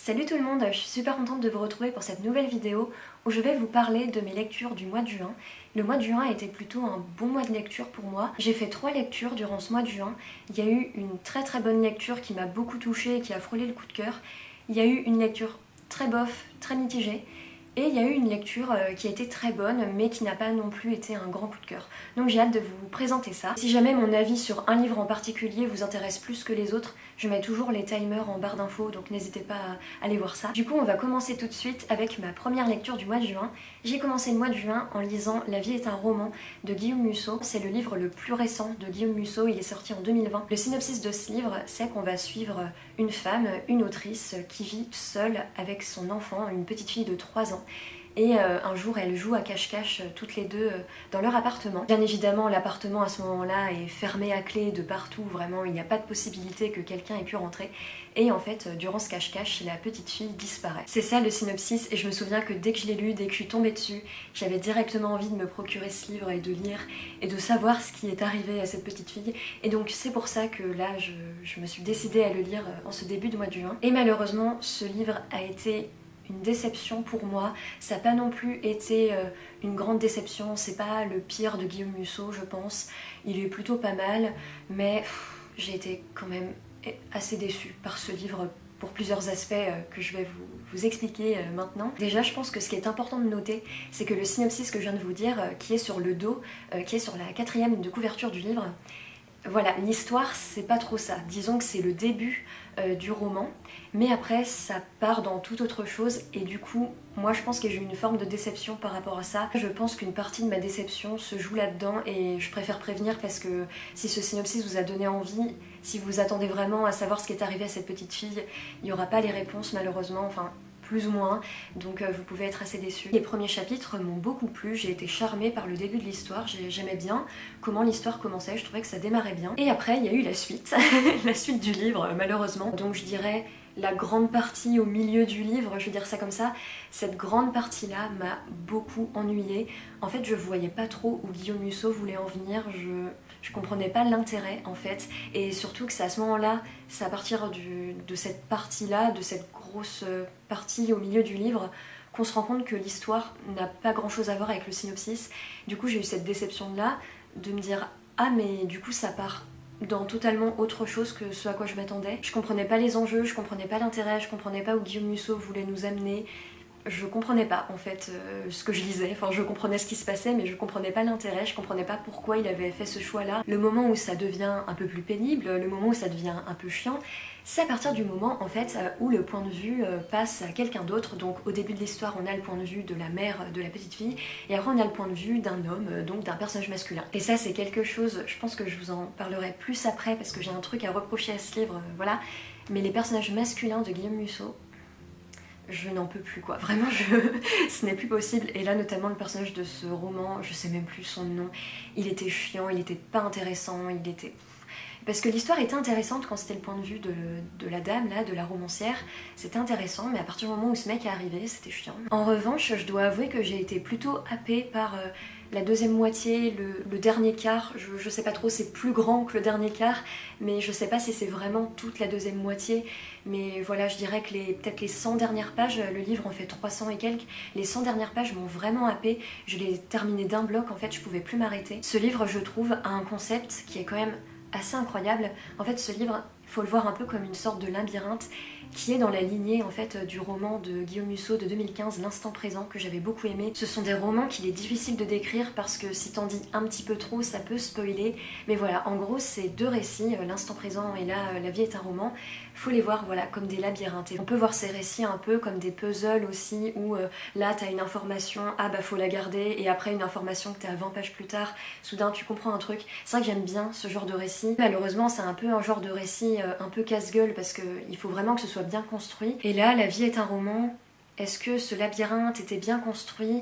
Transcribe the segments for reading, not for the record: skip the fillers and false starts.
Salut tout le monde, je suis super contente de vous retrouver pour cette nouvelle vidéo où je vais vous parler de mes lectures du mois de juin. Le mois de juin a été plutôt un bon mois de lecture pour moi. J'ai fait 3 lectures durant ce mois de juin. Il y a eu une très bonne lecture qui m'a beaucoup touchée et qui a frôlé le coup de cœur. Il y a eu une lecture très bof, très mitigée. Et il y a eu une lecture qui a été très bonne mais qui n'a pas non plus été un grand coup de cœur. Donc j'ai hâte de vous présenter ça. Si jamais mon avis sur un livre en particulier vous intéresse plus que les autres, je mets toujours les timers en barre d'infos, donc n'hésitez pas à aller voir ça. Du coup on va commencer tout de suite avec ma première lecture du mois de juin. J'ai commencé le mois de juin en lisant La vie est un roman de Guillaume Musso. C'est le livre le plus récent de Guillaume Musso, il est sorti en 2020. Le synopsis de ce livre, c'est qu'on va suivre une femme, une autrice, qui vit seule avec son enfant, une petite fille de 3 ans. Et un jour, elles jouent à cache-cache toutes les deux dans leur appartement. Bien évidemment, l'appartement à ce moment-là est fermé à clé de partout, vraiment, il n'y a pas de possibilité que quelqu'un ait pu rentrer. Et en fait, durant ce cache-cache, la petite fille disparaît. C'est ça le synopsis, et je me souviens que dès que je l'ai lu, dès que je suis tombée dessus, j'avais directement envie de me procurer ce livre et de lire, et de savoir ce qui est arrivé à cette petite fille. Et donc c'est pour ça que là, je me suis décidée à le lire en ce début de mois de juin. Et malheureusement, ce livre a été une déception pour moi. Ça n'a pas non plus été une grande déception, c'est pas le pire de Guillaume Musso je pense, il est plutôt pas mal, mais j'ai été quand même assez déçue par ce livre pour plusieurs aspects que je vais vous expliquer maintenant. Déjà je pense que ce qui est important de noter, c'est que le synopsis que je viens de vous dire, qui est sur le dos, qui est sur la 4e de couverture du livre, voilà, l'histoire c'est pas trop ça, disons que c'est le début du roman, mais après ça part dans toute autre chose et du coup moi je pense que j'ai eu une forme de déception par rapport à ça. Je pense qu'une partie de ma déception se joue là-dedans et je préfère prévenir parce que si ce synopsis vous a donné envie, si vous attendez vraiment à savoir ce qui est arrivé à cette petite fille, il n'y aura pas les réponses malheureusement, enfin plus ou moins, donc vous pouvez être assez déçus. Les premiers chapitres m'ont beaucoup plu, j'ai été charmée par le début de l'histoire, j'aimais bien comment l'histoire commençait, je trouvais que ça démarrait bien. Et après il y a eu la suite, la suite du livre malheureusement, donc je dirais la grande partie au milieu du livre, je veux dire ça comme ça, cette grande partie-là m'a beaucoup ennuyée. En fait, je voyais pas trop où Guillaume Musso voulait en venir, je comprenais pas l'intérêt en fait, et surtout que c'est à ce moment-là, c'est à partir de cette partie-là, de cette grosse partie au milieu du livre, qu'on se rend compte que l'histoire n'a pas grand-chose à voir avec le synopsis. Du coup, j'ai eu cette déception-là, de me dire « Ah mais du coup ça part ». Dans totalement autre chose que ce à quoi je m'attendais. Je comprenais pas les enjeux, je comprenais pas l'intérêt, je comprenais pas où Guillaume Musso voulait nous amener. Je comprenais pas en fait ce que je lisais, enfin je comprenais ce qui se passait mais je comprenais pas l'intérêt, je comprenais pas pourquoi il avait fait ce choix là. Le moment où ça devient un peu plus pénible, le moment où ça devient un peu chiant, c'est à partir du moment en fait où le point de vue passe à quelqu'un d'autre. Donc au début de l'histoire on a le point de vue de la mère de la petite fille et après on a le point de vue d'un homme, donc d'un personnage masculin. Et ça c'est quelque chose, je pense que je vous en parlerai plus après parce que j'ai un truc à reprocher à ce livre, voilà. Mais les personnages masculins de Guillaume Musso, je n'en peux plus quoi, vraiment ce n'est plus possible. Et là notamment le personnage de ce roman, je sais même plus son nom, il était chiant, il était pas intéressant, il était... Parce que l'histoire était intéressante quand c'était le point de vue de la dame là, de la romancière, c'était intéressant, mais à partir du moment où ce mec est arrivé, c'était chiant. En revanche, je dois avouer que j'ai été plutôt happée par la deuxième moitié, le dernier quart, je sais pas trop, c'est plus grand que le dernier quart, mais je sais pas si c'est vraiment toute la deuxième moitié, mais voilà, je dirais que peut-être les 100 dernières pages, le livre en fait 300 et quelques, les 100 dernières pages m'ont vraiment happée, je l'ai terminé d'un bloc, en fait je pouvais plus m'arrêter. Ce livre, je trouve, a un concept qui est quand même assez incroyable. En fait, ce livre, il faut le voir un peu comme une sorte de labyrinthe qui est dans la lignée en fait du roman de Guillaume Musso de 2015, L'instant présent, que j'avais beaucoup aimé. Ce sont des romans qu'il est difficile de décrire parce que si t'en dis un petit peu trop, ça peut spoiler. Mais voilà, en gros, c'est deux récits, L'instant présent et là, La vie est un roman. Faut les voir voilà comme des labyrinthes. Et on peut voir ces récits un peu comme des puzzles aussi où là t'as une information, ah bah faut la garder, et après une information que t'as 20 pages plus tard, soudain tu comprends un truc. C'est vrai que j'aime bien ce genre de récit. Malheureusement c'est un peu un genre de récit un peu casse-gueule parce qu'il faut vraiment que ce soit bien construit. Et là, La vie est un roman, est-ce que ce labyrinthe était bien construit ?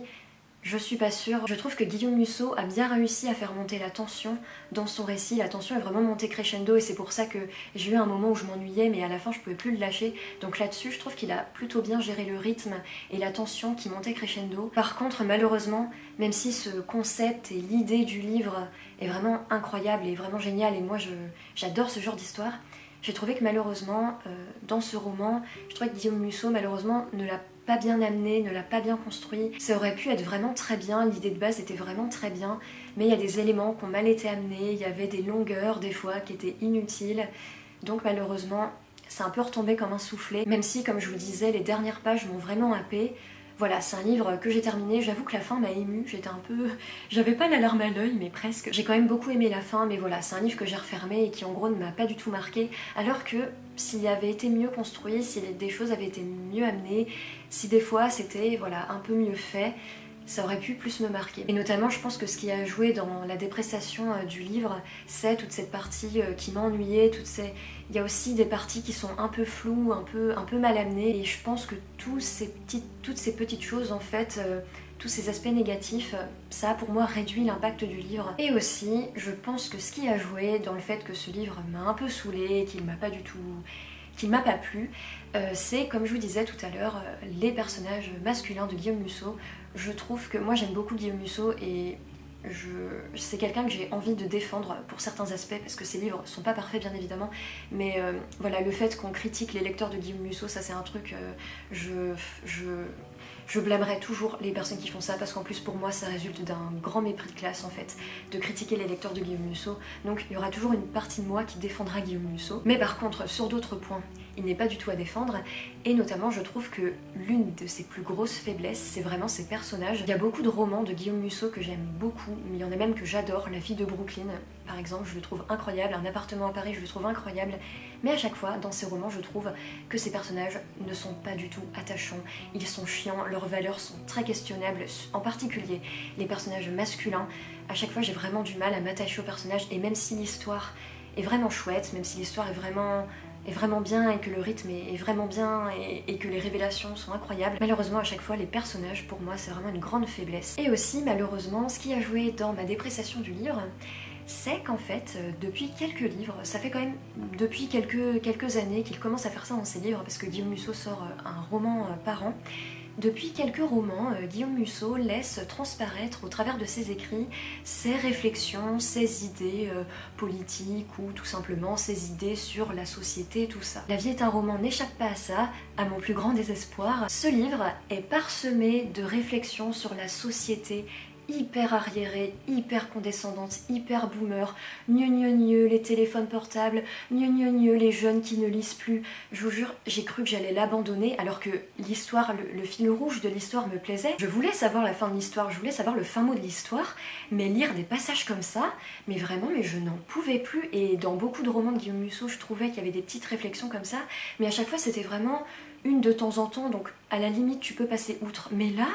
Je suis pas sûre. Je trouve que Guillaume Musso a bien réussi à faire monter la tension dans son récit. La tension est vraiment montée crescendo et c'est pour ça que j'ai eu un moment où je m'ennuyais mais à la fin je pouvais plus le lâcher. Donc là-dessus je trouve qu'il a plutôt bien géré le rythme et la tension qui montait crescendo. Par contre malheureusement, même si ce concept et l'idée du livre est vraiment incroyable et vraiment génial et moi j'adore ce genre d'histoire, J'ai trouvé que malheureusement, dans ce roman, je trouvais que Guillaume Musso malheureusement ne l'a pas bien amené, ne l'a pas bien construit. Ça aurait pu être vraiment très bien, l'idée de base était vraiment très bien, mais il y a des éléments qui ont mal été amenés, il y avait des longueurs des fois qui étaient inutiles, donc malheureusement c'est un peu retombé comme un soufflé, même si comme je vous disais, les dernières pages m'ont vraiment happée. Voilà, c'est un livre que j'ai terminé, j'avoue que la fin m'a émue, j'étais un peu... J'avais pas la larme à l'œil, mais presque. J'ai quand même beaucoup aimé la fin, mais voilà, c'est un livre que j'ai refermé et qui en gros ne m'a pas du tout marqué, alors que s'il avait été mieux construit, si des choses avaient été mieux amenées, si des fois c'était voilà, un peu mieux fait, ça aurait pu plus me marquer. Et notamment, je pense que ce qui a joué dans la dépréciation du livre, c'est toute cette partie qui m'a ennuyée, il y a aussi des parties qui sont un peu floues, un peu mal amenées, et je pense que toutes ces petites choses, en fait, tous ces aspects négatifs, ça a pour moi réduit l'impact du livre. Et aussi, je pense que ce qui a joué dans le fait que ce livre m'a un peu saoulée, qu'il m'a pas plu, c'est, comme je vous disais tout à l'heure, les personnages masculins de Guillaume Musso. Je trouve que moi j'aime beaucoup Guillaume Musso et c'est quelqu'un que j'ai envie de défendre pour certains aspects, parce que ses livres sont pas parfaits bien évidemment, mais voilà, le fait qu'on critique les lecteurs de Guillaume Musso, ça c'est un truc, je blâmerai toujours les personnes qui font ça, parce qu'en plus pour moi ça résulte d'un grand mépris de classe en fait, de critiquer les lecteurs de Guillaume Musso, donc il y aura toujours une partie de moi qui défendra Guillaume Musso, mais par contre sur d'autres points, il n'est pas du tout à défendre, et notamment je trouve que l'une de ses plus grosses faiblesses, c'est vraiment ses personnages. Il y a beaucoup de romans de Guillaume Musso que j'aime beaucoup, mais il y en a même que j'adore, La fille de Brooklyn par exemple, je le trouve incroyable, Un appartement à Paris, je le trouve incroyable, mais à chaque fois dans ces romans je trouve que ces personnages ne sont pas du tout attachants, ils sont chiants, leurs valeurs sont très questionnables, en particulier les personnages masculins. À chaque fois j'ai vraiment du mal à m'attacher aux personnages, et même si l'histoire est vraiment chouette, même si l'histoire est vraiment bien et que le rythme est vraiment bien et que les révélations sont incroyables, malheureusement à chaque fois les personnages pour moi c'est vraiment une grande faiblesse. Et aussi malheureusement ce qui a joué dans ma dépréciation du livre, c'est qu'en fait depuis quelques livres, ça fait quand même depuis quelques années qu'il commence à faire ça dans ses livres, parce que Guillaume Musso sort un roman par an. Depuis quelques romans, Guillaume Musso laisse transparaître au travers de ses écrits ses réflexions, ses idées politiques ou tout simplement ses idées sur la société, tout ça. La vie est un roman n'échappe pas à ça, à mon plus grand désespoir. Ce livre est parsemé de réflexions sur la société, hyper arriérée, hyper condescendante, hyper boomer, gneu les téléphones portables, gneu les jeunes qui ne lisent plus. Je vous jure, j'ai cru que j'allais l'abandonner alors que l'histoire, le fil rouge de l'histoire me plaisait. Je voulais savoir la fin de l'histoire, je voulais savoir le fin mot de l'histoire, mais lire des passages comme ça, mais vraiment, mais je n'en pouvais plus. Et dans beaucoup de romans de Guillaume Musso, je trouvais qu'il y avait des petites réflexions comme ça, mais à chaque fois c'était vraiment une de temps en temps, donc à la limite tu peux passer outre. Mais là,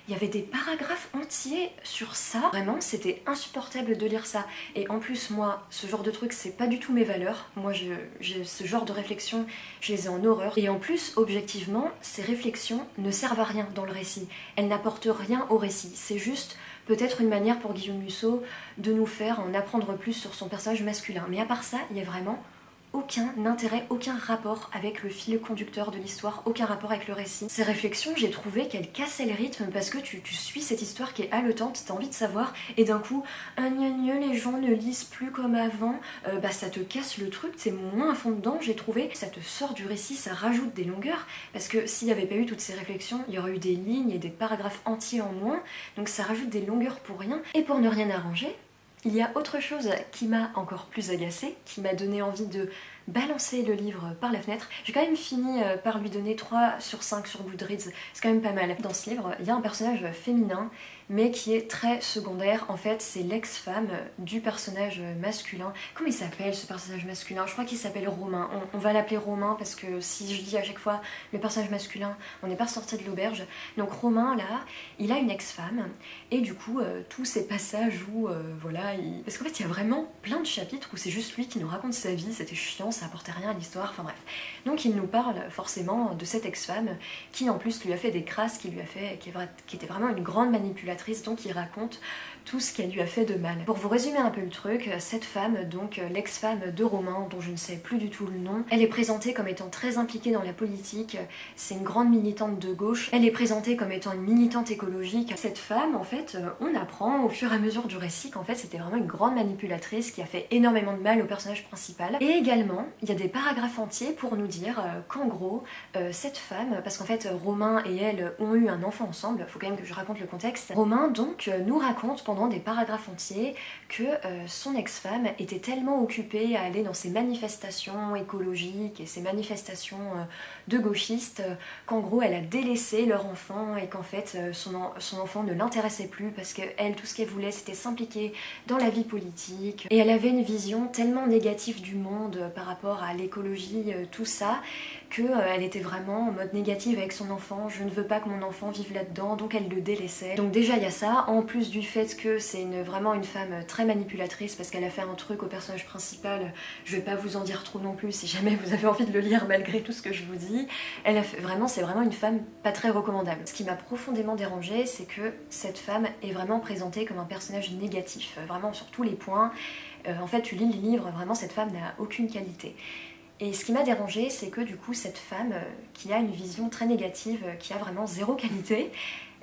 il y avait des paragraphes entiers sur ça. Vraiment, c'était insupportable de lire ça. Et en plus, moi, ce genre de truc, c'est pas du tout mes valeurs. Moi, j'ai ce genre de réflexions, je les ai en horreur. Et en plus, objectivement, ces réflexions ne servent à rien dans le récit. Elles n'apportent rien au récit. C'est juste peut-être une manière pour Guillaume Musso de nous faire en apprendre plus sur son personnage masculin. Mais à part ça, il y a vraiment aucun intérêt, aucun rapport avec le fil conducteur de l'histoire, aucun rapport avec le récit. Ces réflexions, j'ai trouvé qu'elles cassaient le rythme parce que tu suis cette histoire qui est haletante, t'as envie de savoir, et d'un coup, les gens ne lisent plus comme avant, bah ça te casse le truc, t'es moins à fond dedans, j'ai trouvé. Ça te sort du récit, ça rajoute des longueurs, parce que s'il n'y avait pas eu toutes ces réflexions, il y aurait eu des lignes et des paragraphes entiers en moins, donc ça rajoute des longueurs pour rien. Et pour ne rien arranger, il y a autre chose qui m'a encore plus agacée, qui m'a donné envie de balancer le livre par la fenêtre. J'ai quand même fini par lui donner 3 sur 5 sur Goodreads, c'est quand même pas mal. Dans ce livre, il y a un personnage féminin, mais qui est très secondaire. En fait, c'est l'ex-femme du personnage masculin. Comment il s'appelle ce personnage masculin? Je crois qu'il s'appelle Romain. On va l'appeler Romain parce que si je dis à chaque fois le personnage masculin, on n'est pas sorti de l'auberge. Donc Romain, là, il a une ex-femme, et du coup, tous ces passages où, voilà, parce qu'en fait, il y a vraiment plein de chapitres où c'est juste lui qui nous raconte sa vie, c'était chiant, ça apportait rien à l'histoire, enfin bref. Donc il nous parle forcément de cette ex-femme qui en plus lui a fait des crasses, qui était vraiment une grande manipulatrice, donc il raconte tout ce qu'elle lui a fait de mal. Pour vous résumer un peu le truc, cette femme, donc l'ex-femme de Romain, dont je ne sais plus du tout le nom, elle est présentée comme étant très impliquée dans la politique, c'est une grande militante de gauche, elle est présentée comme étant une militante écologique. Cette femme, en fait, on apprend au fur et à mesure du récit qu'en fait c'était vraiment une grande manipulatrice qui a fait énormément de mal au personnage principal. Et également, il y a des paragraphes entiers pour nous dire qu'en gros, cette femme, parce qu'en fait Romain et elle ont eu un enfant ensemble, faut quand même que je raconte le contexte. Romain donc nous raconte pendant des paragraphes entiers que son ex-femme était tellement occupée à aller dans ces manifestations écologiques et ces manifestations de gauchistes qu'en gros elle a délaissé leur enfant et qu'en fait son enfant ne l'intéressait plus parce qu'elle, tout ce qu'elle voulait c'était s'impliquer dans la vie politique et elle avait une vision tellement négative du monde par rapport à l'écologie, tout ça, qu'elle était vraiment en mode négative avec son enfant, je ne veux pas que mon enfant vive là-dedans, donc elle le délaissait. Donc déjà il y a ça, en plus du fait que c'est vraiment une femme très manipulatrice parce qu'elle a fait un truc au personnage principal, je vais pas vous en dire trop non plus si jamais vous avez envie de le lire malgré tout ce que je vous dis, elle a fait, vraiment, c'est vraiment une femme pas très recommandable. Ce qui m'a profondément dérangée, c'est que cette femme est vraiment présentée comme un personnage négatif, vraiment sur tous les points. En fait tu lis le livre, vraiment cette femme n'a aucune qualité. Et ce qui m'a dérangée, c'est que du coup cette femme qui a une vision très négative, qui a vraiment zéro qualité,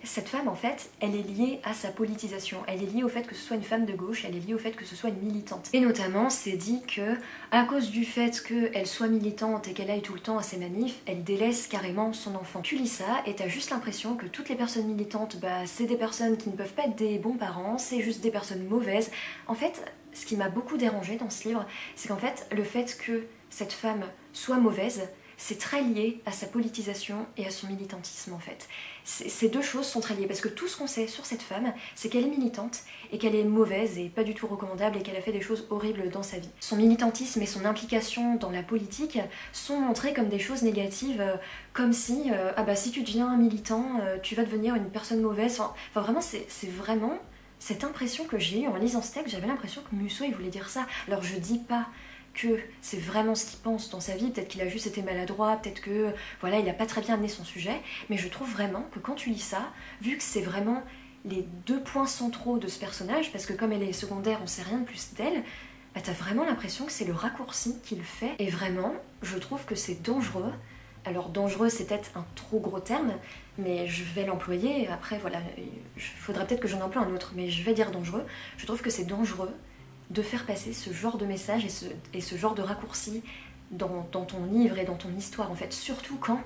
cette femme en fait, elle est liée à sa politisation, elle est liée au fait que ce soit une femme de gauche, elle est liée au fait que ce soit une militante. Et notamment, c'est dit que à cause du fait qu'elle soit militante et qu'elle aille tout le temps à ses manifs, elle délaisse carrément son enfant. Tu lis ça et t'as juste l'impression que toutes les personnes militantes, c'est des personnes qui ne peuvent pas être des bons parents, c'est juste des personnes mauvaises. En fait, ce qui m'a beaucoup dérangée dans ce livre, c'est qu'en fait, le fait que cette femme soit mauvaise, c'est très lié à sa politisation et à son militantisme en fait. Ces deux choses sont très liées parce que tout ce qu'on sait sur cette femme, c'est qu'elle est militante et qu'elle est mauvaise et pas du tout recommandable et qu'elle a fait des choses horribles dans sa vie. Son militantisme et son implication dans la politique sont montrés comme des choses négatives, comme si, si tu deviens un militant, tu vas devenir une personne mauvaise. Enfin vraiment, c'est vraiment cette impression que j'ai eue en lisant ce texte, j'avais l'impression que Musso il voulait dire ça. Alors je dis pas que c'est vraiment ce qu'il pense dans sa vie, peut-être qu'il a juste été maladroit, peut-être que voilà, il a pas très bien amené son sujet, mais je trouve vraiment que quand tu lis ça, vu que c'est vraiment les deux points centraux de ce personnage, parce que comme elle est secondaire, on sait rien de plus d'elle, t'as vraiment l'impression que c'est le raccourci qu'il fait, et vraiment, je trouve que c'est dangereux. Alors dangereux c'est peut-être un trop gros terme, mais je vais l'employer, après voilà, il faudrait peut-être que j'en emploie un autre, mais je vais dire dangereux. Je trouve que c'est dangereux de faire passer ce genre de message et ce genre de raccourci dans ton livre et dans ton histoire en fait, surtout quand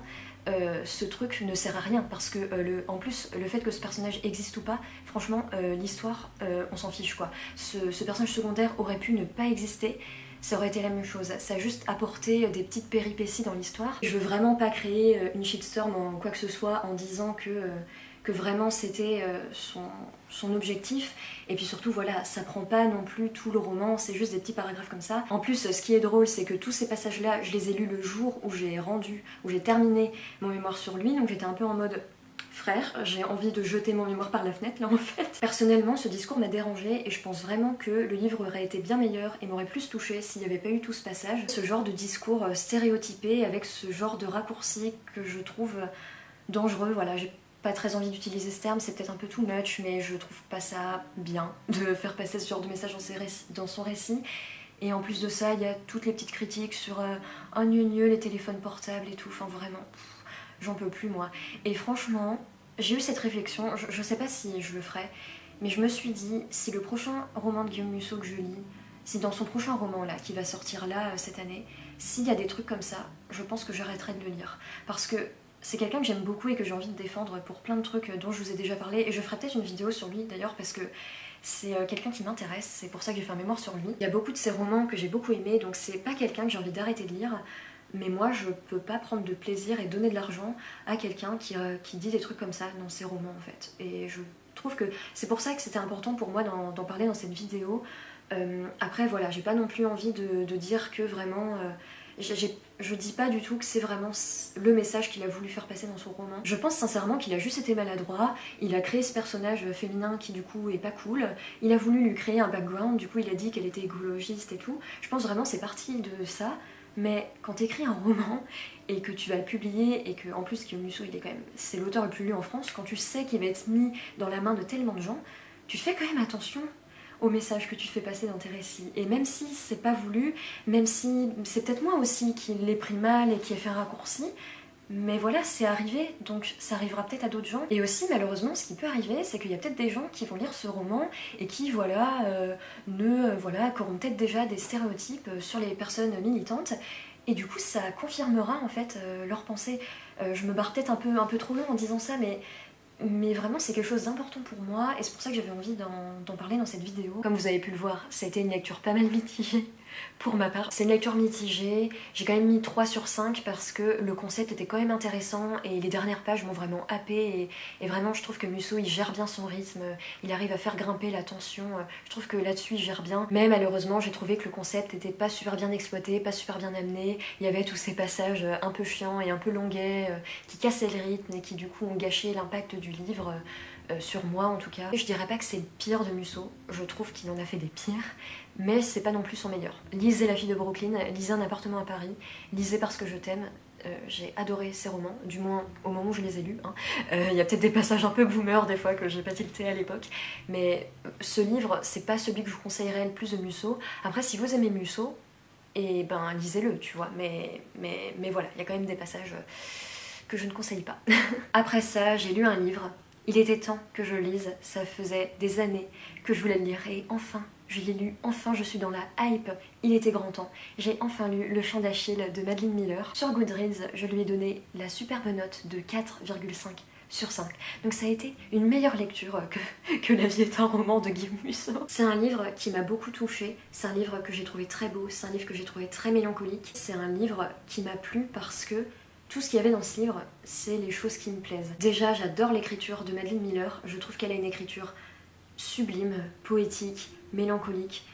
ce truc ne sert à rien parce que en plus le fait que ce personnage existe ou pas, franchement l'histoire on s'en fiche quoi. Ce personnage secondaire aurait pu ne pas exister, ça aurait été la même chose, ça a juste apporté des petites péripéties dans l'histoire. Je veux vraiment pas créer une shitstorm en quoi que ce soit en disant que vraiment c'était son objectif, et puis surtout voilà, ça prend pas non plus tout le roman, c'est juste des petits paragraphes comme ça. En plus ce qui est drôle c'est que tous ces passages là je les ai lus le jour où j'ai terminé mon mémoire sur lui, donc j'étais un peu en mode frère, j'ai envie de jeter mon mémoire par la fenêtre là en fait. Personnellement ce discours m'a dérangée et je pense vraiment que le livre aurait été bien meilleur et m'aurait plus touchée s'il n'y avait pas eu tout ce passage. Ce genre de discours stéréotypé avec ce genre de raccourci que je trouve dangereux, voilà, j'ai pas très envie d'utiliser ce terme, c'est peut-être un peu too much, mais je trouve pas ça bien de faire passer ce genre de message dans son récit. Et en plus de ça, il y a toutes les petites critiques sur les téléphones portables et tout, enfin vraiment, j'en peux plus moi. Et franchement, j'ai eu cette réflexion, je sais pas si je le ferai, mais je me suis dit, si le prochain roman de Guillaume Musso que je lis, si dans son prochain roman là, qui va sortir là cette année, s'il y a des trucs comme ça, je pense que j'arrêterai de le lire. Parce que c'est quelqu'un que j'aime beaucoup et que j'ai envie de défendre pour plein de trucs dont je vous ai déjà parlé, et je ferai peut-être une vidéo sur lui d'ailleurs parce que c'est quelqu'un qui m'intéresse, c'est pour ça que j'ai fait un mémoire sur lui. Il y a beaucoup de ses romans que j'ai beaucoup aimés, donc c'est pas quelqu'un que j'ai envie d'arrêter de lire, mais moi je peux pas prendre de plaisir et donner de l'argent à quelqu'un qui dit des trucs comme ça dans ses romans en fait. Et je trouve que c'est pour ça que c'était important pour moi d'en parler dans cette vidéo. Après voilà, j'ai pas non plus envie de dire que vraiment... je dis pas du tout que c'est vraiment le message qu'il a voulu faire passer dans son roman. Je pense sincèrement qu'il a juste été maladroit, il a créé ce personnage féminin qui du coup est pas cool, il a voulu lui créer un background, du coup il a dit qu'elle était écologiste et tout. Je pense vraiment c'est parti de ça, mais quand t'écris un roman et que tu vas le publier et que en plus Guillaume Musso il est quand même, c'est l'auteur le plus lu en France, quand tu sais qu'il va être mis dans la main de tellement de gens, tu fais quand même attention au message que tu fais passer dans tes récits. Et même si c'est pas voulu, même si c'est peut-être moi aussi qui l'ai pris mal et qui ai fait un raccourci, mais voilà, c'est arrivé, donc ça arrivera peut-être à d'autres gens. Et aussi, malheureusement, ce qui peut arriver, c'est qu'il y a peut-être des gens qui vont lire ce roman et qui, voilà, auront peut-être déjà des stéréotypes sur les personnes militantes. Et du coup, ça confirmera en fait leurs pensées. Je me barre peut-être un peu trop long en disant ça, mais vraiment c'est quelque chose d'important pour moi et c'est pour ça que j'avais envie d'en parler dans cette vidéo. Comme vous avez pu le voir, ça a été une lecture pas mal mitigée pour ma part. C'est une lecture mitigée, j'ai quand même mis 3 sur 5 parce que le concept était quand même intéressant et les dernières pages m'ont vraiment happée et vraiment je trouve que Musso il gère bien son rythme, il arrive à faire grimper la tension, je trouve que là-dessus il gère bien. Mais malheureusement j'ai trouvé que le concept était pas super bien exploité, pas super bien amené, il y avait tous ces passages un peu chiants et un peu longuets qui cassaient le rythme et qui du coup ont gâché l'impact du livre. Sur moi en tout cas. Je dirais pas que c'est le pire de Musso, je trouve qu'il en a fait des pires, mais c'est pas non plus son meilleur. Lisez La fille de Brooklyn, lisez Un appartement à Paris, lisez Parce que je t'aime. J'ai adoré ces romans, du moins au moment où je les ai lus. Il y a peut-être des passages un peu boomer des fois que j'ai pas tilté à l'époque, mais ce livre, c'est pas celui que je vous conseillerais le plus de Musso. Après, si vous aimez Musso, et ben lisez-le, tu vois, mais voilà, il y a quand même des passages que je ne conseille pas. Après ça, j'ai lu un livre. Il était temps que je lise, ça faisait des années que je voulais le lire et enfin, je l'ai lu, enfin je suis dans la hype, il était grand temps. J'ai enfin lu Le Chant d'Achille de Madeline Miller. Sur Goodreads, je lui ai donné la superbe note de 4,5 sur 5. Donc ça a été une meilleure lecture que La vie est un roman de Guillaume Musso. C'est un livre qui m'a beaucoup touchée, c'est un livre que j'ai trouvé très beau, c'est un livre que j'ai trouvé très mélancolique. C'est un livre qui m'a plu parce que tout ce qu'il y avait dans ce livre, c'est les choses qui me plaisent. Déjà, j'adore l'écriture de Madeline Miller. Je trouve qu'elle a une écriture sublime, poétique, mélancolique.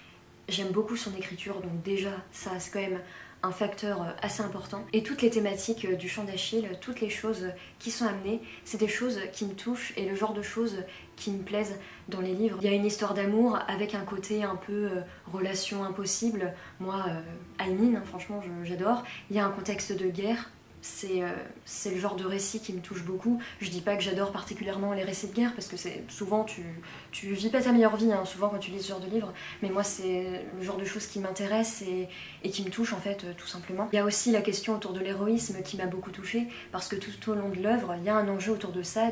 J'aime beaucoup son écriture, donc déjà, ça c'est quand même un facteur assez important. Et toutes les thématiques du Chant d'Achille, toutes les choses qui sont amenées, c'est des choses qui me touchent et le genre de choses qui me plaisent dans les livres. Il y a une histoire d'amour avec un côté un peu relation impossible. Moi, Aimine, franchement, j'adore. Il y a un contexte de guerre. C'est le genre de récit qui me touche beaucoup. Je dis pas que j'adore particulièrement les récits de guerre parce que c'est souvent tu vis pas ta meilleure vie souvent quand tu lis ce genre de livre, mais moi c'est le genre de choses qui m'intéressent et qui me touchent en fait tout simplement. Il y a aussi la question autour de l'héroïsme qui m'a beaucoup touchée parce que tout au long de l'œuvre il y a un enjeu autour de ça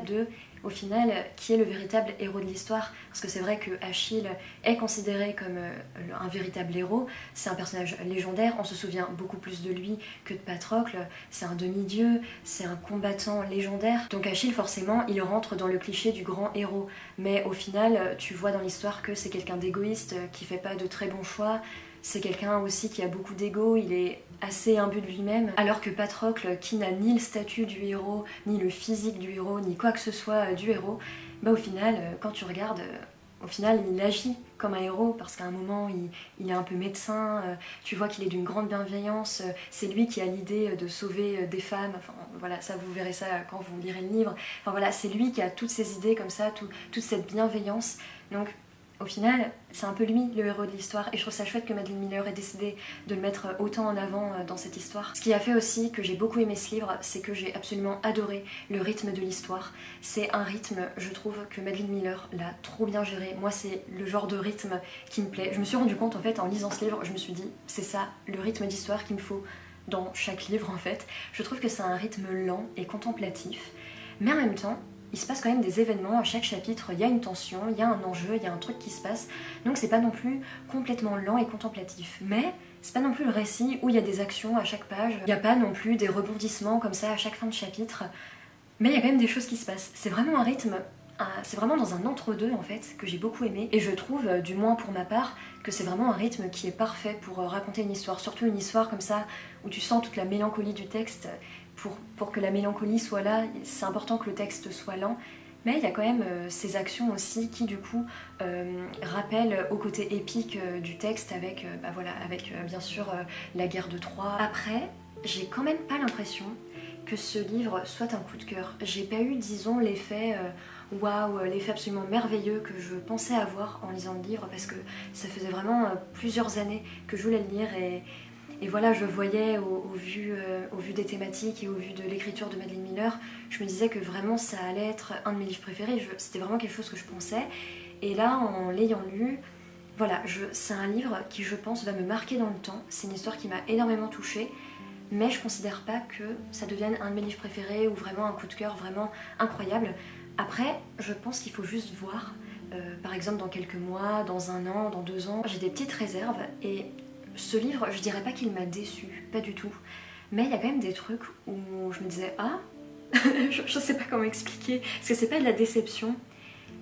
au final, qui est le véritable héros de l'histoire. Parce que c'est vrai que Achille est considéré comme un véritable héros, c'est un personnage légendaire, on se souvient beaucoup plus de lui que de Patrocle, c'est un demi-dieu, c'est un combattant légendaire. Donc Achille, forcément, il rentre dans le cliché du grand héros. Mais au final, tu vois dans l'histoire que c'est quelqu'un d'égoïste, qui fait pas de très bons choix, c'est quelqu'un aussi qui a beaucoup d'ego, il est assez imbu de lui-même, alors que Patrocle, qui n'a ni le statut du héros, ni le physique du héros, ni quoi que ce soit du héros, bah au final, quand tu regardes, au final il agit comme un héros, parce qu'à un moment il est un peu médecin, tu vois qu'il est d'une grande bienveillance, c'est lui qui a l'idée de sauver des femmes, enfin voilà, ça vous verrez ça quand vous lirez le livre, enfin voilà, c'est lui qui a toutes ces idées comme ça, toute cette bienveillance, donc au final, c'est un peu lui le héros de l'histoire et je trouve ça chouette que Madeline Miller ait décidé de le mettre autant en avant dans cette histoire. Ce qui a fait aussi que j'ai beaucoup aimé ce livre, c'est que j'ai absolument adoré le rythme de l'histoire. C'est un rythme, je trouve, que Madeline Miller l'a trop bien géré. Moi, c'est le genre de rythme qui me plaît. Je me suis rendu compte en fait en lisant ce livre, je me suis dit, c'est ça, le rythme d'histoire qu'il me faut dans chaque livre en fait. Je trouve que c'est un rythme lent et contemplatif, mais en même temps, il se passe quand même des événements à chaque chapitre, il y a une tension, il y a un enjeu, il y a un truc qui se passe, donc c'est pas non plus complètement lent et contemplatif, mais c'est pas non plus le récit où il y a des actions à chaque page, il n'y a pas non plus des rebondissements comme ça à chaque fin de chapitre, mais il y a quand même des choses qui se passent. C'est vraiment un rythme, c'est vraiment dans un entre-deux en fait que j'ai beaucoup aimé, et je trouve, du moins pour ma part, que c'est vraiment un rythme qui est parfait pour raconter une histoire, surtout une histoire comme ça où tu sens toute la mélancolie du texte. Pour que la mélancolie soit là, c'est important que le texte soit lent, mais il y a quand même ces actions aussi qui du coup rappellent au côté épique du texte avec, bien sûr la guerre de Troie. Après, j'ai quand même pas l'impression que ce livre soit un coup de cœur. J'ai pas eu, disons, l'effet waouh, l'effet absolument merveilleux que je pensais avoir en lisant le livre parce que ça faisait vraiment plusieurs années que je voulais le lire et voilà, je voyais au vu des thématiques et au vu de l'écriture de Madeline Miller, je me disais que vraiment ça allait être un de mes livres préférés, c'était vraiment quelque chose que je pensais. Et là, en l'ayant lu, voilà, c'est un livre qui, je pense, va me marquer dans le temps. C'est une histoire qui m'a énormément touchée, mais je considère pas que ça devienne un de mes livres préférés ou vraiment un coup de cœur vraiment incroyable. Après, je pense qu'il faut juste voir, par exemple dans quelques mois, dans un an, dans 2 ans, j'ai des petites réserves et ce livre, je dirais pas qu'il m'a déçue, pas du tout. Mais il y a quand même des trucs où je me disais, ah, je sais pas comment expliquer, parce que c'est pas de la déception,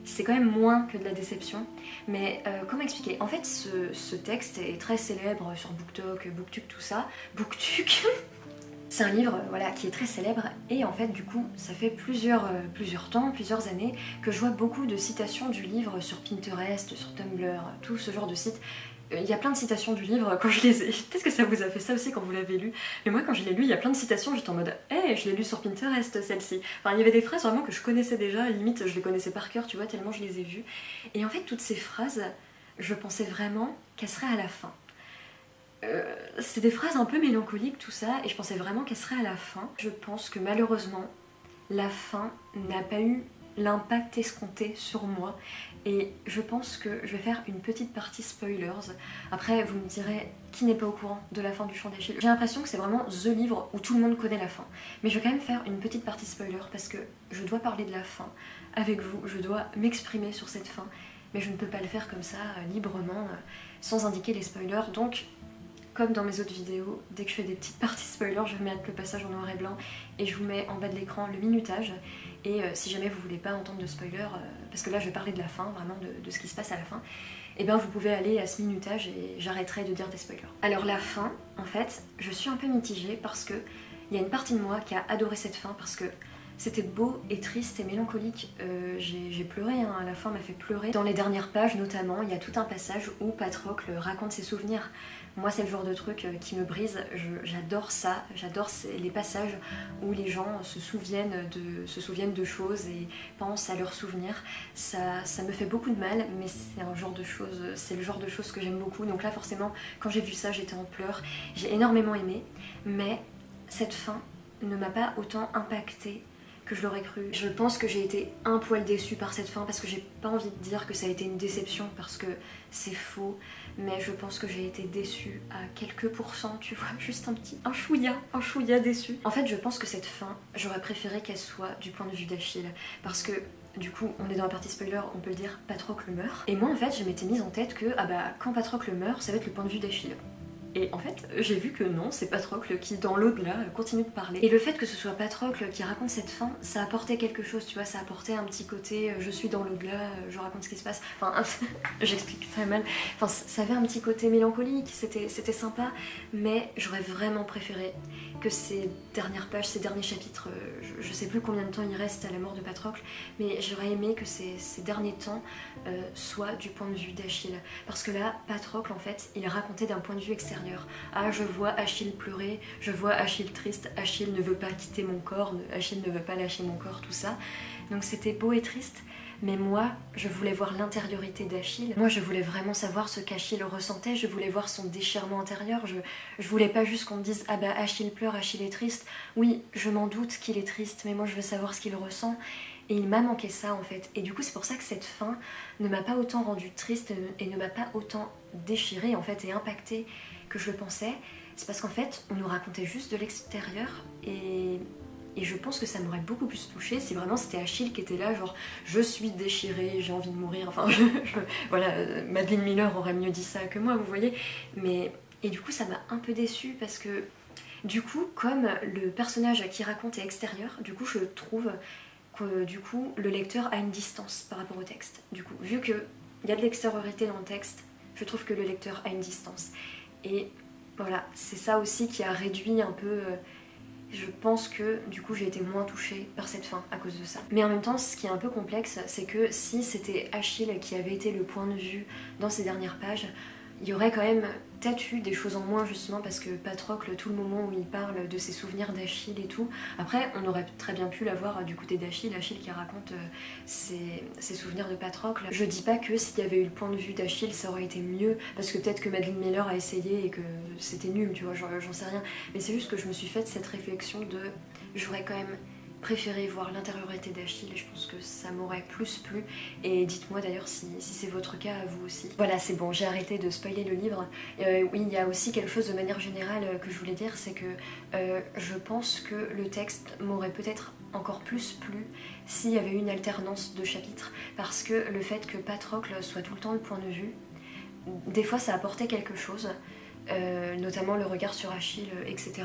c'est quand même moins que de la déception. Mais comment expliquer? En fait, ce texte est très célèbre sur BookTok, BookTube, tout ça. BookTube c'est un livre voilà, qui est très célèbre et en fait du coup ça fait plusieurs temps, plusieurs années que je vois beaucoup de citations du livre sur Pinterest, sur Tumblr, tout ce genre de sites. Il y a plein de citations du livre quand je les ai. Peut-être que ça vous a fait ça aussi quand vous l'avez lu. Mais moi quand je l'ai lu, il y a plein de citations, j'étais en mode hey, je l'ai lu sur Pinterest celle-ci. Enfin il y avait des phrases vraiment que je connaissais déjà, limite je les connaissais par cœur, tu vois, tellement je les ai vues. Et en fait toutes ces phrases, je pensais vraiment qu'elles seraient à la fin. C'est des phrases un peu mélancoliques tout ça et je pensais vraiment qu'elle serait à la fin. Je pense que malheureusement la fin n'a pas eu l'impact escompté sur moi et je pense que je vais faire une petite partie spoilers. Après vous me direz qui n'est pas au courant de la fin du Chant d'Achille. J'ai l'impression que c'est vraiment the livre où tout le monde connaît la fin. Mais je vais quand même faire une petite partie spoiler parce que je dois parler de la fin avec vous, je dois m'exprimer sur cette fin mais je ne peux pas le faire comme ça librement sans indiquer les spoilers donc comme dans mes autres vidéos, dès que je fais des petites parties spoilers, je vais mettre le passage en noir et blanc et je vous mets en bas de l'écran le minutage. Et si jamais vous voulez pas entendre de spoilers, parce que là je vais parler de la fin, vraiment de ce qui se passe à la fin, et bien vous pouvez aller à ce minutage et j'arrêterai de dire des spoilers. Alors la fin, en fait, je suis un peu mitigée parce que il y a une partie de moi qui a adoré cette fin parce que c'était beau et triste et mélancolique, j'ai pleuré, hein, à la fin m'a fait pleurer. Dans les dernières pages notamment, il y a tout un passage où Patrocle raconte ses souvenirs. Moi c'est le genre de truc qui me brise, j'adore ça, j'adore les passages où les gens se souviennent de choses et pensent à leurs souvenirs. Ça me fait beaucoup de mal, mais c'est le genre de choses que j'aime beaucoup. Donc là forcément, quand j'ai vu ça, j'étais en pleurs. J'ai énormément aimé, mais cette fin ne m'a pas autant impactée que je l'aurais cru. Je pense que j'ai été un poil déçue par cette fin parce que j'ai pas envie de dire que ça a été une déception parce que c'est faux, mais je pense que j'ai été déçue à quelques pourcents, tu vois, juste un chouïa déçue. En fait, je pense que cette fin, j'aurais préféré qu'elle soit du point de vue d'Achille parce que du coup, on est dans la partie spoiler, on peut le dire, Patrocle meurt. Et moi en fait, je m'étais mise en tête que quand Patrocle meurt, ça va être le point de vue d'Achille. Et en fait, j'ai vu que non, c'est Patrocle qui, dans l'au-delà, continue de parler. Et le fait que ce soit Patrocle qui raconte cette fin, ça apportait quelque chose, tu vois, ça apportait un petit côté je suis dans l'au-delà, je raconte ce qui se passe. Enfin, j'explique très mal. Enfin, ça avait un petit côté mélancolique, c'était sympa, mais j'aurais vraiment préféré que ces dernières pages, ces derniers chapitres, je sais plus combien de temps il reste à la mort de Patrocle, mais j'aurais aimé que ces derniers temps soient du point de vue d'Achille. Parce que là, Patrocle, en fait, il racontait d'un point de vue extérieur. Ah, je vois Achille pleurer, je vois Achille triste, Achille ne veut pas quitter mon corps, Achille ne veut pas lâcher mon corps, tout ça. Donc c'était beau et triste, mais moi, je voulais voir l'intériorité d'Achille. Moi, je voulais vraiment savoir ce qu'Achille ressentait, je voulais voir son déchirement intérieur, je voulais pas juste qu'on me dise « Ah bah Achille pleure, Achille est triste ». Oui, je m'en doute qu'il est triste, mais moi je veux savoir ce qu'il ressent. Et il m'a manqué ça en fait. Et du coup c'est pour ça que cette fin ne m'a pas autant rendue triste et ne m'a pas autant déchirée en fait et impactée que je le pensais. C'est parce qu'en fait on nous racontait juste de l'extérieur et je pense que ça m'aurait beaucoup plus touchée si vraiment c'était Achille qui était là genre je suis déchirée, j'ai envie de mourir. Enfin voilà, Madeline Miller aurait mieux dit ça que moi, vous voyez. Mais et du coup ça m'a un peu déçue parce que du coup comme le personnage qui raconte est extérieur, du coup je trouve que du coup le lecteur a une distance par rapport au texte. Du coup, vu qu'il y a de l'extériorité dans le texte, je trouve que le lecteur a une distance. Et voilà, c'est ça aussi qui a réduit un peu... je pense que du coup j'ai été moins touchée par cette fin à cause de ça. Mais en même temps, ce qui est un peu complexe, c'est que si c'était Achille qui avait été le point de vue dans ces dernières pages, il y aurait quand même peut-être eu des choses en moins justement parce que Patrocle, tout le moment où il parle de ses souvenirs d'Achille et tout, après on aurait très bien pu l'avoir du côté d'Achille, Achille qui raconte ses souvenirs de Patrocle. Je dis pas que s'il y avait eu le point de vue d'Achille ça aurait été mieux, parce que peut-être que Madeline Miller a essayé et que c'était nul, tu vois, j'en sais rien, mais c'est juste que je me suis faite cette réflexion de j'aurais quand même préféré voir l'intériorité d'Achille et je pense que ça m'aurait plus plu. Et dites-moi d'ailleurs si c'est votre cas à vous aussi. Voilà, c'est bon, j'ai arrêté de spoiler le livre. Oui, il y a aussi quelque chose de manière générale que je voulais dire, c'est que je pense que le texte m'aurait peut-être encore plus plu s'il y avait eu une alternance de chapitres, parce que le fait que Patrocle soit tout le temps le point de vue, des fois ça apportait quelque chose, notamment le regard sur Achille, etc.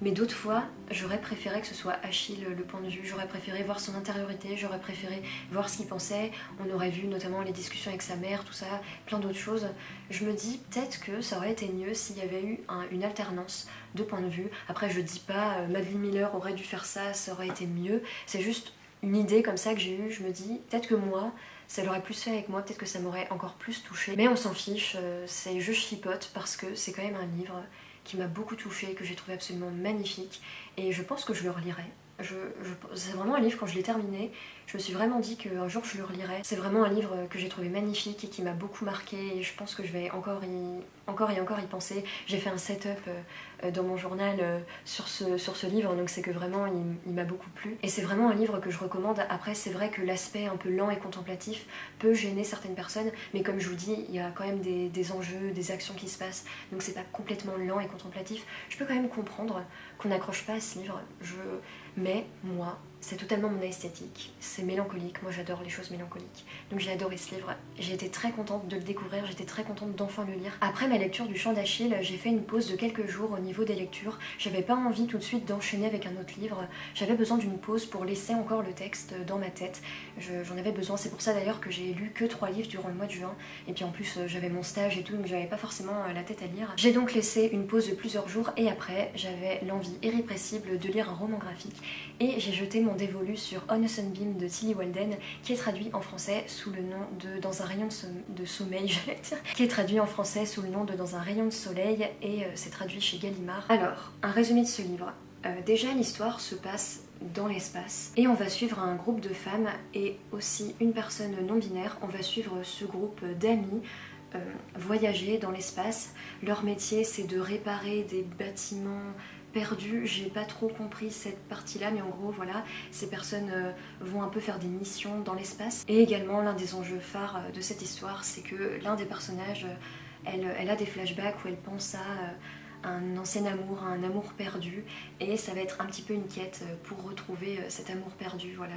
Mais d'autres fois, j'aurais préféré que ce soit Achille le point de vue, j'aurais préféré voir son intériorité, j'aurais préféré voir ce qu'il pensait, on aurait vu notamment les discussions avec sa mère, tout ça, plein d'autres choses. Je me dis peut-être que ça aurait été mieux s'il y avait eu une alternance de points de vue. Après je dis pas Madeline Miller aurait dû faire ça, ça aurait été mieux, c'est juste une idée comme ça que j'ai eue, je me dis peut-être que moi, ça l'aurait plus fait avec moi, peut-être que ça m'aurait encore plus touchée. Mais on s'en fiche, c'est je chipote parce que c'est quand même un livre qui m'a beaucoup touchée, que j'ai trouvé absolument magnifique et je pense que je le relirai. C'est vraiment un livre, quand je l'ai terminé, je me suis vraiment dit qu'un jour je le relirai. C'est vraiment un livre que j'ai trouvé magnifique et qui m'a beaucoup marqué et je pense que je vais encore y penser. J'ai fait un setup dans mon journal sur ce livre, donc c'est que vraiment il m'a beaucoup plu. Et c'est vraiment un livre que je recommande. Après c'est vrai que l'aspect un peu lent et contemplatif peut gêner certaines personnes, mais comme je vous dis, il y a quand même des enjeux, des actions qui se passent, donc c'est pas complètement lent et contemplatif. Je peux quand même comprendre qu'on n'accroche pas à ce livre, mais moi, c'est totalement mon esthétique, c'est mélancolique, moi j'adore les choses mélancoliques. Donc j'ai adoré ce livre, j'ai été très contente de le découvrir, j'étais très contente d'enfin le lire. Après ma lecture du Chant d'Achille, j'ai fait une pause de quelques jours au niveau des lectures. J'avais pas envie tout de suite d'enchaîner avec un autre livre, j'avais besoin d'une pause pour laisser encore le texte dans ma tête. J'en avais besoin, c'est pour ça d'ailleurs que j'ai lu que 3 livres durant le mois de juin. Et puis en plus j'avais mon stage et tout, donc j'avais pas forcément la tête à lire. J'ai donc laissé une pause de plusieurs jours et après j'avais l'envie irrépressible de lire un roman graphique. Et j'ai jeté mon dévolu sur On a Sunbeam de Tillie Walden, qui est traduit en français sous le nom de Dans un rayon de sommeil, j'allais dire, qui est traduit en français sous le nom de Dans un rayon de soleil, et c'est traduit chez Gallimard. Alors, un résumé de ce livre. Déjà, l'histoire se passe dans l'espace et on va suivre un groupe de femmes et aussi une personne non binaire. On va suivre ce groupe d'amis voyager dans l'espace. Leur métier, c'est de réparer des bâtiments perdus. J'ai pas trop compris cette partie-là, mais en gros, voilà, ces personnes vont un peu faire des missions dans l'espace. Et également, l'un des enjeux phares de cette histoire, c'est que l'un des personnages, elle a des flashbacks où elle pense à un ancien amour, un amour perdu, et ça va être un petit peu une quête pour retrouver cet amour perdu. Voilà,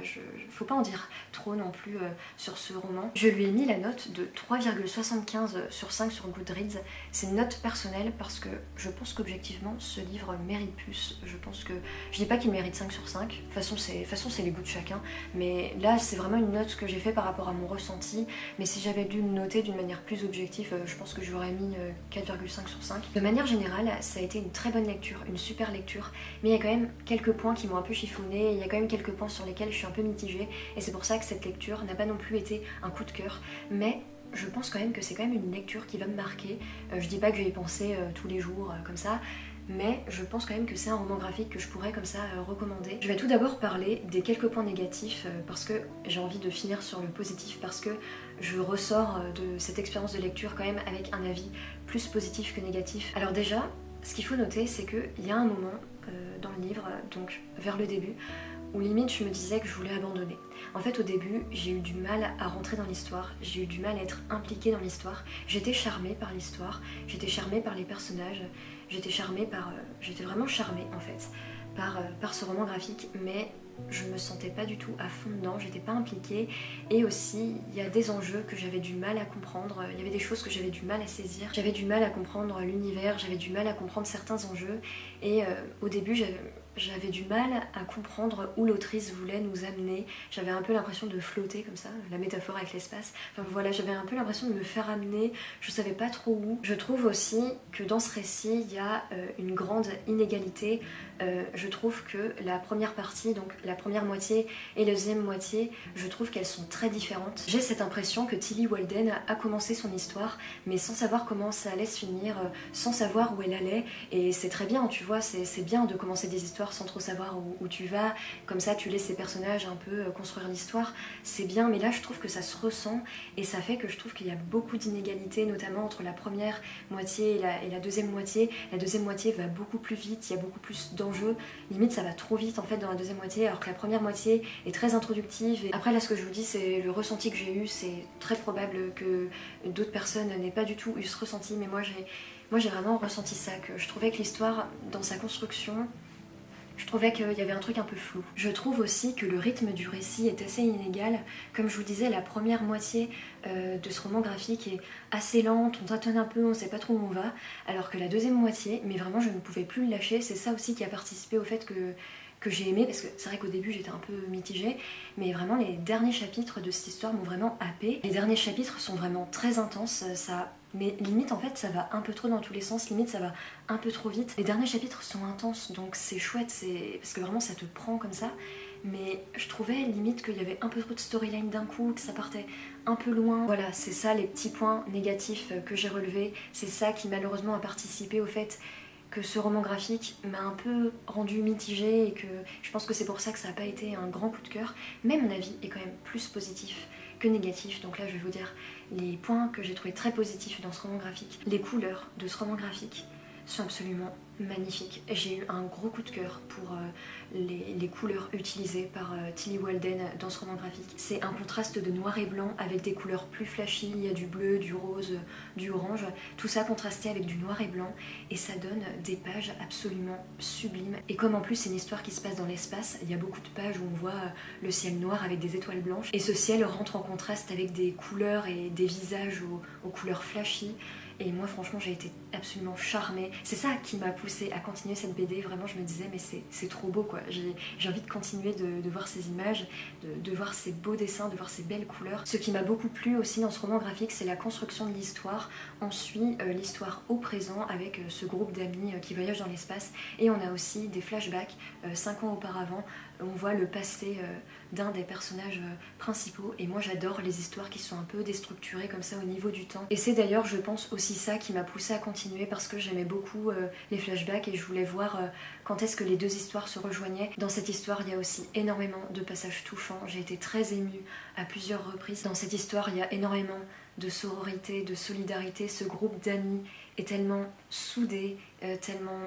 faut pas en dire trop non plus sur ce roman. Je lui ai mis la note de 3,75 sur 5 sur Goodreads. C'est une note personnelle parce que je pense qu'objectivement ce livre mérite plus. Je pense que, je dis pas qu'il mérite 5 sur 5, de toute façon c'est les goûts de chacun, mais là c'est vraiment une note que j'ai fait par rapport à mon ressenti. Mais si j'avais dû le noter d'une manière plus objective, je pense que je l'aurais mis 4,5 sur 5. De manière générale, ça a été une très bonne lecture, une super lecture, mais il y a quand même quelques points qui m'ont un peu chiffonné, il y a quand même quelques points sur lesquels je suis un peu mitigée, et c'est pour ça que cette lecture n'a pas non plus été un coup de cœur, mais je pense quand même que c'est quand même une lecture qui va me marquer. Je dis pas que je vais y penser tous les jours comme ça, mais je pense quand même que c'est un roman graphique que je pourrais comme ça recommander. Je vais tout d'abord parler des quelques points négatifs parce que j'ai envie de finir sur le positif, parce que je ressors de cette expérience de lecture quand même avec un avis plus positif que négatif. Alors déjà, ce qu'il faut noter, c'est qu'il y a un moment dans le livre, donc vers le début, où limite je me disais que je voulais abandonner. En fait au début j'ai eu du mal à rentrer dans l'histoire, j'ai eu du mal à être impliquée dans l'histoire, j'étais charmée par l'histoire, j'étais charmée par les personnages, j'étais vraiment charmée en fait par ce roman graphique, mais je me sentais pas du tout à fond dedans, j'étais pas impliquée, et aussi il y a des enjeux que j'avais du mal à comprendre, il y avait des choses que j'avais du mal à saisir, j'avais du mal à comprendre l'univers, j'avais du mal à comprendre certains enjeux, et au début j'avais du mal à comprendre où l'autrice voulait nous amener. J'avais un peu l'impression de flotter comme ça, la métaphore avec l'espace. Enfin voilà, j'avais un peu l'impression de me faire amener, je savais pas trop où. Je trouve aussi que dans ce récit, il y a une grande inégalité. Je trouve que la première partie, donc la première moitié et la deuxième moitié, je trouve qu'elles sont très différentes. J'ai cette impression que Tillie Walden a commencé son histoire, mais sans savoir comment ça allait se finir, sans savoir où elle allait. Et c'est très bien, tu vois, c'est bien de commencer des histoires l'histoire sans trop savoir où tu vas, comme ça tu laisses ces personnages un peu construire l'histoire, c'est bien, mais là je trouve que ça se ressent et ça fait que je trouve qu'il y a beaucoup d'inégalités, notamment entre la première moitié et la deuxième moitié. La deuxième moitié va beaucoup plus vite, il y a beaucoup plus d'enjeux, limite ça va trop vite en fait dans la deuxième moitié, alors que la première moitié est très introductive. Et après là ce que je vous dis c'est le ressenti que j'ai eu, c'est très probable que d'autres personnes n'aient pas du tout eu ce ressenti, mais moi j'ai vraiment ressenti ça, que je trouvais que l'histoire dans sa construction, je trouvais qu'il y avait un truc un peu flou. Je trouve aussi que le rythme du récit est assez inégal. Comme je vous disais, la première moitié de ce roman graphique est assez lente, on tâtonne un peu, on sait pas trop où on va, alors que la deuxième moitié, mais vraiment je ne pouvais plus le lâcher, c'est ça aussi qui a participé au fait que j'ai aimé, parce que c'est vrai qu'au début j'étais un peu mitigée, mais vraiment les derniers chapitres de cette histoire m'ont vraiment happée. Les derniers chapitres sont vraiment très intenses, mais limite en fait ça va un peu trop dans tous les sens, limite ça va un peu trop vite. Les derniers chapitres sont intenses, donc c'est chouette, parce que vraiment ça te prend comme ça, mais je trouvais limite qu'il y avait un peu trop de storyline d'un coup, que ça partait un peu loin. Voilà, c'est ça les petits points négatifs que j'ai relevés, c'est ça qui malheureusement a participé au fait que ce roman graphique m'a un peu rendu mitigée et que je pense que c'est pour ça que ça n'a pas été un grand coup de cœur, mais mon avis est quand même plus positif que négatif. Donc là je vais vous dire les points que j'ai trouvé très positifs dans ce roman graphique. Les couleurs de ce roman graphique sont absolument magnifiques. J'ai eu un gros coup de cœur pour les couleurs utilisées par Tillie Walden dans ce roman graphique. C'est un contraste de noir et blanc avec des couleurs plus flashy, il y a du bleu, du rose, du orange, tout ça contrasté avec du noir et blanc et ça donne des pages absolument sublimes. Et comme en plus c'est une histoire qui se passe dans l'espace, il y a beaucoup de pages où on voit le ciel noir avec des étoiles blanches et ce ciel rentre en contraste avec des couleurs et des visages aux couleurs flashy. Et moi franchement j'ai été absolument charmée. C'est ça qui m'a poussée à continuer cette BD. Vraiment je me disais mais c'est trop beau quoi. J'ai envie de continuer de voir ces images, de voir ces beaux dessins, de voir ces belles couleurs. Ce qui m'a beaucoup plu aussi dans ce roman graphique c'est la construction de l'histoire. On suit l'histoire au présent avec ce groupe d'amis qui voyagent dans l'espace. Et on a aussi des flashbacks 5 ans auparavant. On voit le passé d'un des personnages principaux et moi j'adore les histoires qui sont un peu déstructurées comme ça au niveau du temps. Et c'est d'ailleurs je pense aussi ça qui m'a poussée à continuer parce que j'aimais beaucoup les flashbacks et je voulais voir quand est-ce que les deux histoires se rejoignaient. Dans cette histoire il y a aussi énormément de passages touchants, j'ai été très émue à plusieurs reprises. Dans cette histoire il y a énormément de sororité, de solidarité, ce groupe d'amis est tellement soudé, tellement...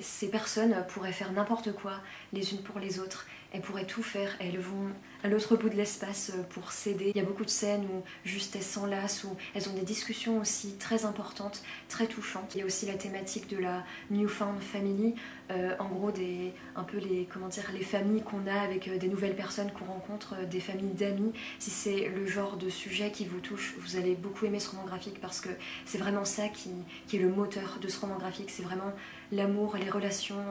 Ces personnes pourraient faire n'importe quoi les unes pour les autres, elles pourraient tout faire, elles vont à l'autre bout de l'espace pour s'aider. Il y a beaucoup de scènes où juste elles s'enlacent, où elles ont des discussions aussi très importantes, très touchantes. Il y a aussi la thématique de la Newfound Family, en gros un peu les familles qu'on a avec des nouvelles personnes qu'on rencontre, des familles d'amis. Si c'est le genre de sujet qui vous touche, vous allez beaucoup aimer ce roman graphique parce que c'est vraiment ça qui est le moteur de ce roman graphique, c'est vraiment l'amour, les relations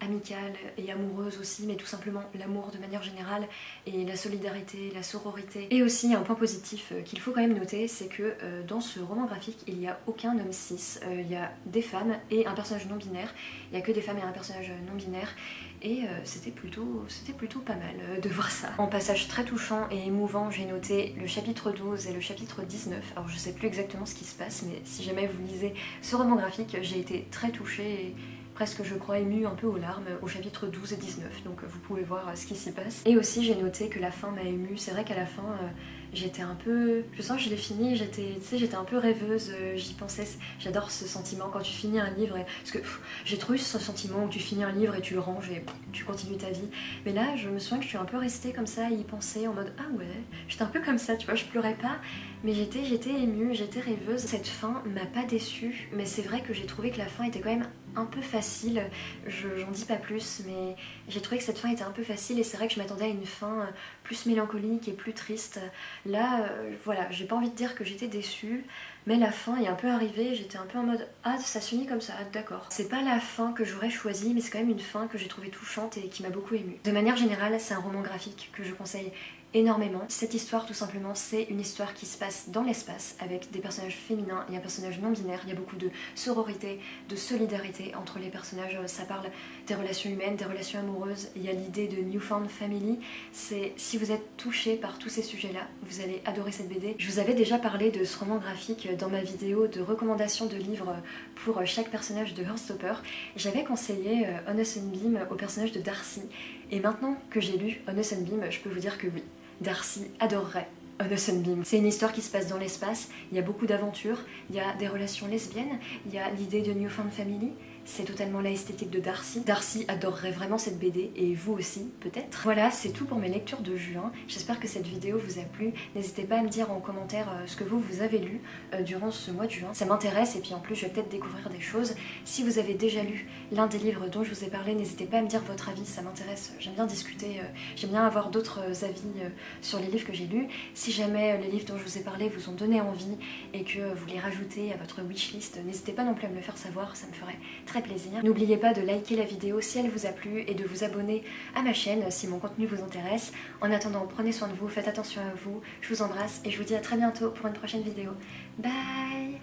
amicales et amoureuses aussi, mais tout simplement l'amour de manière générale et la solidarité, la sororité. Et aussi un point positif qu'il faut quand même noter, c'est que dans ce roman graphique, il n'y a aucun homme cis, il y a des femmes et un personnage non binaire, il n'y a que des femmes et un personnage non binaire. Et c'était plutôt pas mal de voir ça. En passage très touchant et émouvant, j'ai noté le chapitre 12 et le chapitre 19. Alors je sais plus exactement ce qui se passe, mais si jamais vous lisez ce roman graphique, j'ai été très touchée et presque je crois émue un peu aux larmes au chapitre 12 et 19, donc vous pouvez voir ce qui s'y passe. Et aussi j'ai noté que la fin m'a émue, c'est vrai qu'à la fin j'étais un peu... Je sens que je l'ai fini, j'étais un peu rêveuse, j'y pensais, j'adore ce sentiment quand tu finis un livre, parce que j'ai trop eu ce sentiment où tu finis un livre et tu le ranges et tu continues ta vie. Mais là je me souviens que je suis un peu restée comme ça à y penser en mode ah ouais, j'étais un peu comme ça, tu vois, je pleurais pas, mais j'étais émue, j'étais rêveuse. Cette fin m'a pas déçue, mais c'est vrai que j'ai trouvé que la fin était quand même un peu facile, j'en dis pas plus, mais j'ai trouvé que cette fin était un peu facile et c'est vrai que je m'attendais à une fin plus mélancolique et plus triste. Là, voilà, j'ai pas envie de dire que j'étais déçue, mais la fin est un peu arrivée, j'étais un peu en mode ah ça se finit comme ça, d'accord. C'est pas la fin que j'aurais choisie, mais c'est quand même une fin que j'ai trouvée touchante et qui m'a beaucoup émue. De manière générale, c'est un roman graphique que je conseille énormément. Cette histoire tout simplement c'est une histoire qui se passe dans l'espace avec des personnages féminins et un personnage non binaire. Il y a beaucoup de sororité, de solidarité entre les personnages, ça parle des relations humaines, des relations amoureuses, il y a l'idée de Newfound Family. Si vous êtes touché par tous ces sujets là, vous allez adorer cette BD. Je vous avais déjà parlé de ce roman graphique dans ma vidéo de recommandation de livres pour chaque personnage de Heartstopper, j'avais conseillé Honest Sunbeam au personnage de Darcy. Et maintenant que j'ai lu Honest Sunbeam, je peux vous dire que oui, Darcy adorerait Honest Sunbeam. C'est une histoire qui se passe dans l'espace, il y a beaucoup d'aventures, il y a des relations lesbiennes, il y a l'idée de New Found Family. C'est totalement l'esthétique de Darcy. Darcy adorerait vraiment cette BD, et vous aussi, peut-être. Voilà, c'est tout pour mes lectures de juin. J'espère que cette vidéo vous a plu. N'hésitez pas à me dire en commentaire ce que vous avez lu durant ce mois de juin. Ça m'intéresse, et puis en plus, je vais peut-être découvrir des choses. Si vous avez déjà lu l'un des livres dont je vous ai parlé, n'hésitez pas à me dire votre avis, ça m'intéresse. J'aime bien discuter, j'aime bien avoir d'autres avis sur les livres que j'ai lus. Si jamais les livres dont je vous ai parlé vous ont donné envie et que vous les rajoutez à votre wishlist, n'hésitez pas non plus à me le faire savoir, ça me ferait très plaisir. N'oubliez pas de liker la vidéo si elle vous a plu et de vous abonner à ma chaîne si mon contenu vous intéresse. En attendant, prenez soin de vous, faites attention à vous, je vous embrasse et je vous dis à très bientôt pour une prochaine vidéo. Bye!